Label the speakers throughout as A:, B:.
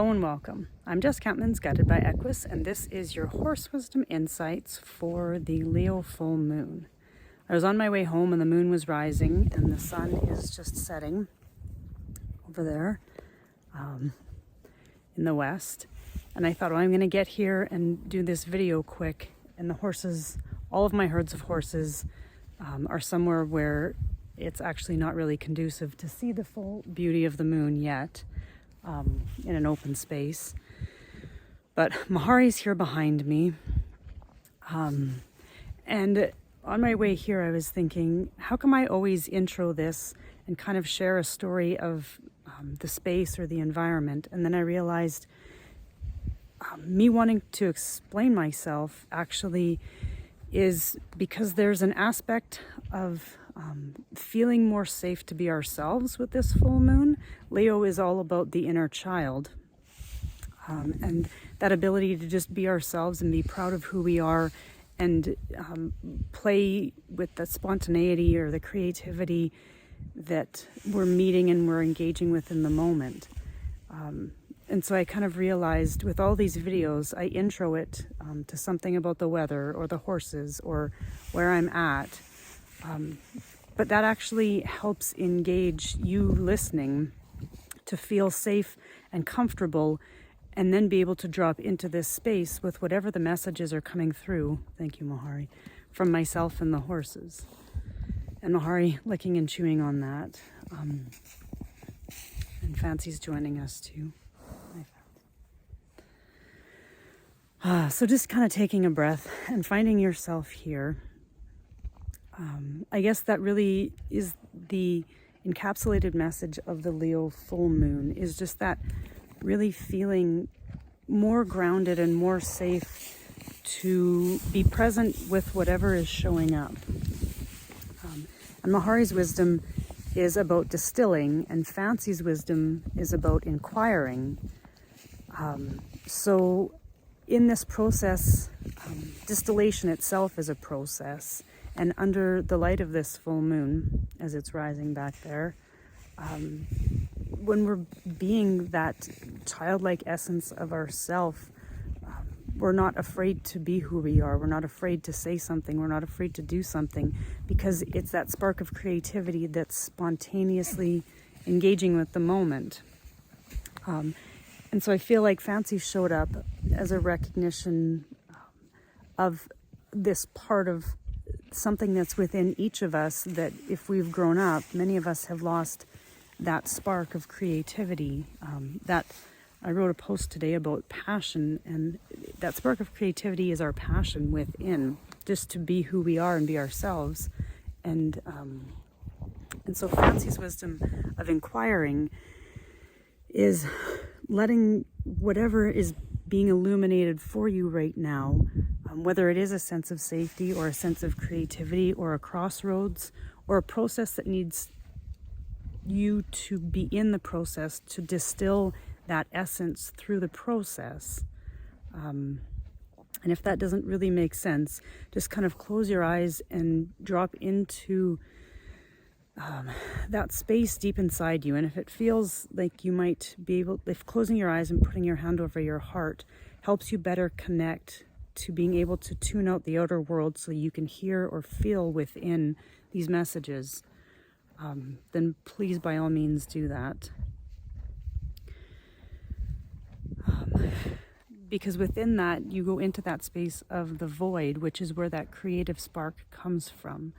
A: Hello and welcome. I'm Jess Campmans Guided by Equus, and this is your horse wisdom insights for the Leo full moon. I was on my way home and the moon was rising and the sun is just setting over there in the west. And I thought, well, I'm going to get here and do this video quick. And the horses, all of my herds of horses are somewhere where it's actually not really conducive to see the full beauty of the moon yet. In an open space. But Mahari's here behind me. And on my way here, I was thinking, how come I always intro this and kind of share a story of the space or the environment? And then I realized me wanting to explain myself actually is because there's an aspect of feeling more safe to be ourselves with this full moon. Leo is all about the inner child, and that ability to just be ourselves and be proud of who we are and play with the spontaneity or the creativity that we're meeting and we're engaging with in the moment. And so I kind of realized with all these videos, I intro it to something about the weather or the horses or where I'm at. But that actually helps engage you listening to feel safe and comfortable and then be able to drop into this space with whatever the messages are coming through, thank you Mahari, from myself and the horses. And Mahari licking and chewing on that. And Fancy's joining us too. So just kind of taking a breath and finding yourself here. I guess that really is the encapsulated message of the Leo full moon, is just that really feeling more grounded and more safe to be present with whatever is showing up. And Mahari's wisdom is about distilling, and Fancy's wisdom is about inquiring. So in this process, distillation itself is a process. And under the light of this full moon, as it's rising back there, when we're being that childlike essence of ourself, we're not afraid to be who we are. We're not afraid to say something. We're not afraid to do something, because it's that spark of creativity that's spontaneously engaging with the moment. And so I feel like Fancy showed up as a recognition of this part of something that's within each of us, that if we've grown up, many of us have lost that spark of creativity. That I wrote a post today about passion, and that spark of creativity is our passion within, just to be who we are and be ourselves. And so Fancy's wisdom of inquiring is letting whatever is being illuminated for you right now, whether it is a sense of safety or a sense of creativity or a crossroads or a process that needs you to be in the process, to distill that essence through the process. And if that doesn't really make sense, just kind of close your eyes and drop into that space deep inside you. And if it feels like you might be able, if closing your eyes and putting your hand over your heart helps you better connect to being able to tune out the outer world so you can hear or feel within these messages, then please by all means do that. Because within that, you go into that space of the void, which is where that creative spark comes from.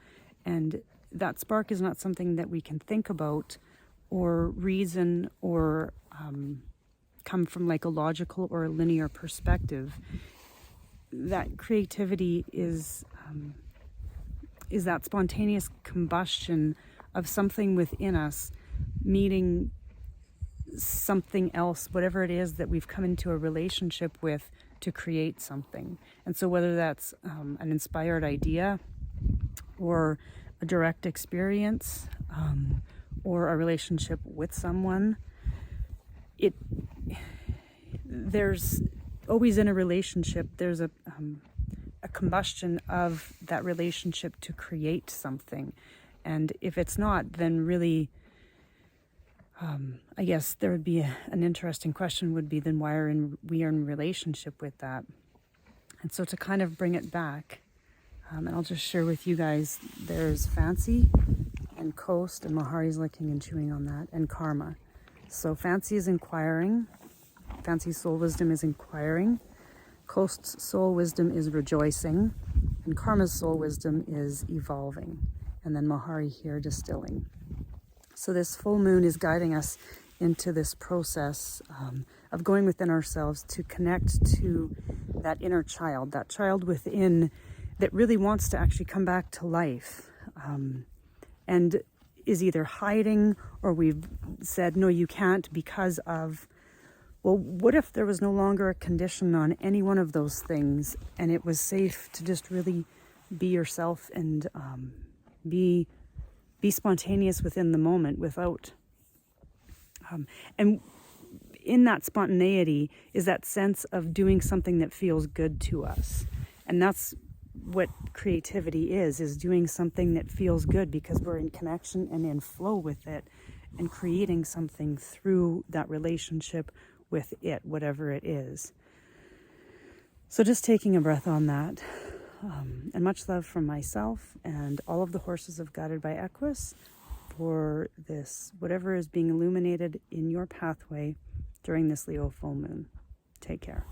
A: And that spark is not something that we can think about or reason or come from like a logical or a linear perspective. That creativity is that spontaneous combustion of something within us meeting something else, whatever it is that we've come into a relationship with to create something. And so whether that's an inspired idea or a direct experience or a relationship with someone, there's always in a relationship, there's a combustion of that relationship to create something. And if it's not, then really I guess there would be an interesting question would be then why are we in relationship with that? And so to kind of bring it back, and I'll just share with you guys, there's Fancy and Coast, and Mahari's licking and chewing on that, and Karma. So Fancy is inquiring, Fancy's soul wisdom is inquiring, Coast's soul wisdom is rejoicing, and Karma's soul wisdom is evolving, and then Mahari here distilling. So this full moon is guiding us into this process of going within ourselves to connect to that inner child, that child within that really wants to actually come back to life, and is either hiding, or we've said, no, you can't because of, well, what if there was no longer a condition on any one of those things and it was safe to just really be yourself and be spontaneous within the moment without, and in that spontaneity is that sense of doing something that feels good to us. And that's what creativity is doing something that feels good because we're in connection and in flow with it and creating something through that relationship with it, whatever it is. So just taking a breath on that. And much love from myself and all of the horses of Guided by Equus for this, whatever is being illuminated in your pathway during this Leo full moon. Take care.